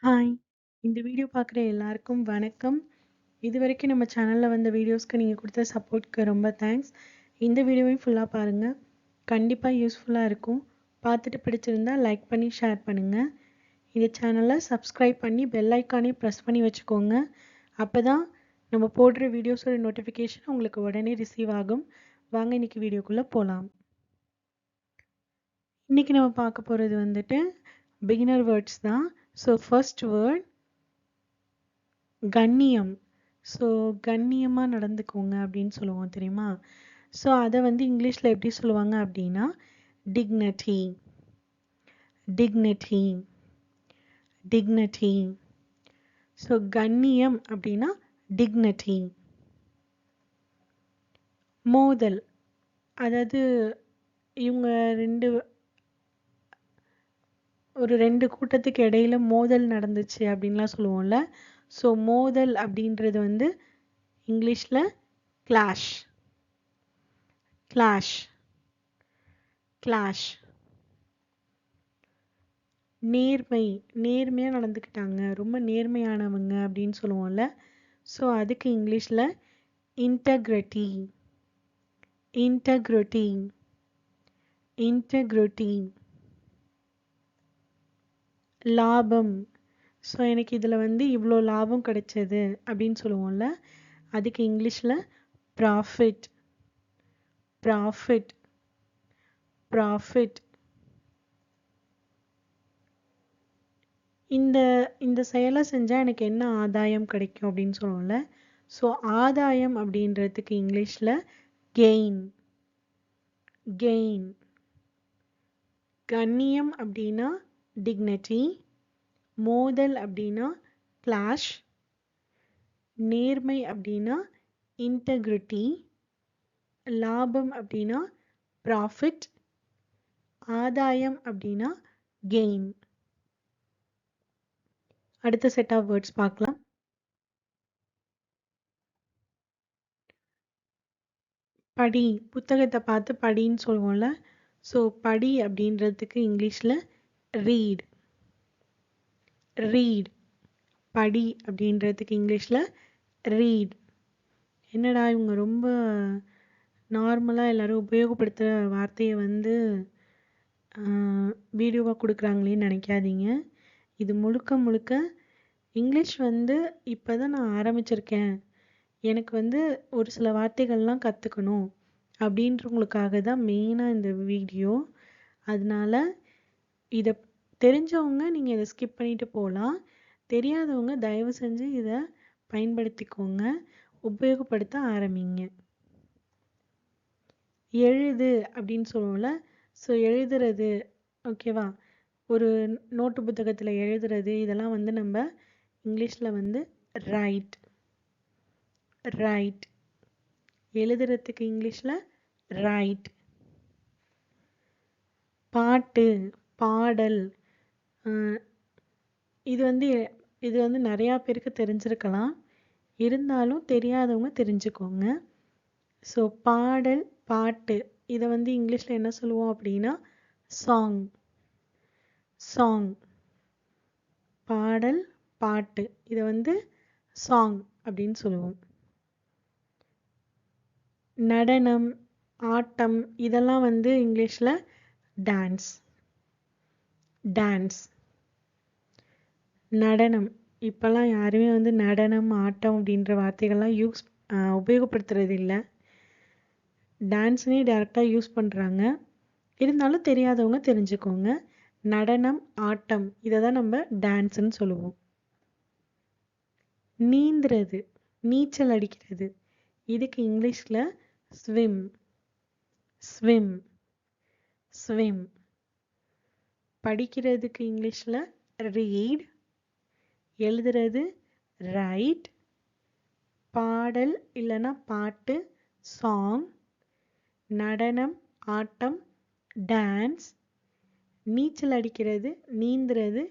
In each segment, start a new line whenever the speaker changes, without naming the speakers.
Hi! இந்த video பார்க்குற எல்லாருக்கும் வணக்கம். இதுவரைக்கும் நம்ம சேனல்ல வந்த வீடியோஸ்க்கு நீங்க குடுத்த சப்போர்ட்க்கு ரொம்ப தேங்க்ஸ். இந்த வீடியோவையும் ஃபுல்லா பாருங்க. கண்டிப்பா யூஸ்ஃபுல்லா இருக்கும். பார்த்துட்டு பிடிச்சிருந்தா லைக் பண்ணி ஷேர் பண்ணுங்க. இந்த சேனலை சப்ஸ்கிரைப் பண்ணி பெல் ஐக்கானே ப்ரெஸ் பண்ணி வச்சுக்கோங்க. அப்பதான் நம்ம போடுற வீடியோஸோட நோட்டிஃபிகேஷன் உங்களுக்கு உடனே ரிசீவ் ஆகும். வாங்க இன்னைக்கு வீடியோக்குள்ள போலாம். இன்னைக்கு நம்ம பார்க்க போறது வந்துட்டு பிகினர் வேர்ட்ஸ் தான். ஸோ ஃபர்ஸ்ட் வேர்ட் கண்ணியம். ஸோ கண்ணியமா நடந்துக்கோங்க அப்படின்னு சொல்லுவோம் தெரியுமா? ஸோ அதை வந்து இங்கிலீஷ்ல எப்படி சொல்லுவாங்க அப்படின்னா டிக்னிட்டி, டிக்னிட்டி, டிக்னிட்டி. ஸோ கண்ணியம் அப்படின்னா டிக்னிட்டி. மோதல், அதாவது இவங்க ரெண்டு கூட்டத்துக்கு இடையில மோதல் நடந்துச்சு அப்படின்லாம் சொல்லுவோம்ல. ஸோ மோதல் அப்படின்றது வந்து இங்கிலீஷ்ல கிளாஷ், கிளாஷ், கிளாஷ். நேர்மை, நேர்மையா நடந்துக்கிட்டாங்க, ரொம்ப நேர்மையானவங்க அப்படின்னு சொல்லுவோம்ல. ஸோ அதுக்கு இங்கிலீஷ்ல இன்டெக்ரிட்டி, இன்டெக்ரிட்டி, இன்டெக்ரிட்டி. லாபம், ஸோ எனக்கு இதில் வந்து இவ்வளோ லாபம் கிடைச்சது அப்படின்னு சொல்லுவோம்ல. அதுக்கு இங்கிலீஷ்ல ப்ராஃபிட், ப்ராஃபிட், ப்ராஃபிட். இந்த இந்த செயலை செஞ்சால் எனக்கு என்ன ஆதாயம் கிடைக்கும் அப்படின்னு சொல்லுவோம்ல. ஸோ ஆதாயம் அப்படின்றதுக்கு இங்கிலீஷில் கெயின், கெயின். கண்ணியம் அப்படின்னா டிக்னிட்டி, மோதல் அப்படின்னா கிளாஷ், நேர்மை அப்படின்னா இன்டெக்ரிட்டி, லாபம் அப்படின்னா ப்ராஃபிட், ஆதாயம் அப்படின்னா கெயின். அடுத்த செட் ஆஃப் வேர்ட்ஸ் பார்க்கலாம். படி, புத்தகத்தை பார்த்து படின்னு சொல்லுவோம்ல. ஸோ படி அப்படின்றதுக்கு இங்கிலீஷில் ரீட், ரீட். படி அப்படின்றதுக்கு இங்கிலீஷில் ரீட். என்னடா இவங்க ரொம்ப நார்மலாக எல்லாரும் உபயோகப்படுத்துகிற வார்த்தையை வந்து வீடியோவாக கொடுக்குறாங்களேன்னு நினைக்காதீங்க. இது முழுக்க முழுக்க இங்கிலீஷ் வந்து இப்போ தான் நான் ஆரம்பிச்சிருக்கேன், எனக்கு வந்து ஒரு சில வார்த்தைகள்லாம் கற்றுக்கணும் அப்படின்றவங்களுக்காக தான் மெயினாக இந்த வீடியோ. அதனால இதை தெரிஞ்சவங்க நீங்கள் இதை ஸ்கிப் பண்ணிட்டு போகலாம். தெரியாதவங்க தயவு செஞ்சு இதை பயன்படுத்திக்கோங்க, உபயோகப்படுத்த ஆரம்பிங்க. எழுது அப்படின்னு சொல்லுவோம்ல. ஸோ எழுதுறது, ஓகேவா? ஒரு நோட்டு புத்தகத்தில் எழுதுறது, இதெல்லாம் வந்து நம்ம இங்கிலீஷில் வந்து ரைட், ரைட். எழுதுறதுக்கு இங்கிலீஷில் ரைட். பாட்டு, பாடல். இது வந்து நிறையா பேருக்கு தெரிஞ்சிருக்கலாம், இருந்தாலும் தெரியாதவங்க தெரிஞ்சுக்கோங்க. ஸோ பாடல், பாட்டு, இதை வந்து இங்கிலீஷில் என்ன சொல்லுவோம் அப்படின்னா சாங், சாங். பாடல், பாட்டு, இதை வந்து சாங் அப்படின்னு சொல்லுவோம். நடனம், ஆட்டம், இதெல்லாம் வந்து இங்கிலீஷில் டான்ஸ், டான்ஸ். நடனம், இப்போல்லாம் யாருமே வந்து நடனம், ஆட்டம் அப்படின்ற வார்த்தைகள்லாம் உபயோகப்படுத்துறது இல்லை. டான்ஸ்னே டைரெக்டாக யூஸ் பண்ணுறாங்க. இருந்தாலும் தெரியாதவங்க தெரிஞ்சுக்கோங்க. நடனம், ஆட்டம், இதை தான் நம்ம டான்ஸ்ன்னு சொல்லுவோம். நீந்துறது, நீச்சல் அடிக்கிறது, இதுக்கு இங்கிலீஷில் ஸ்விம், ஸ்விம், ஸ்விம். படிக்கிறதுக்கு இங்கிலீஷில் ரீட், எழுதுறது ரைட், பாடல் இல்லைன்னா பாட்டு சாங், நடனம், ஆட்டம் டான்ஸ், நீச்சல் அடிக்கிறது, நீந்துறது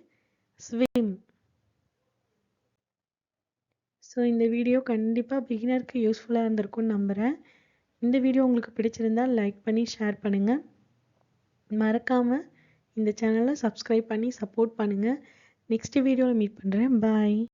ஸ்விம். ஸோ இந்த வீடியோ கண்டிப்பாக பிகினருக்கு யூஸ்ஃபுல்லாக இருந்திருக்கும்னு நம்புகிறேன். இந்த வீடியோ உங்களுக்கு பிடிச்சிருந்தால் லைக் பண்ணி ஷேர் பண்ணுங்கள். மறக்காமல் இந்த சேனலை சப்ஸ்கிரைப் பண்ணி சப்போர்ட் பண்ணுங்கள். நெக்ஸ்ட் வீடியோவில் மீட் பண்ணுறேன். பாய்.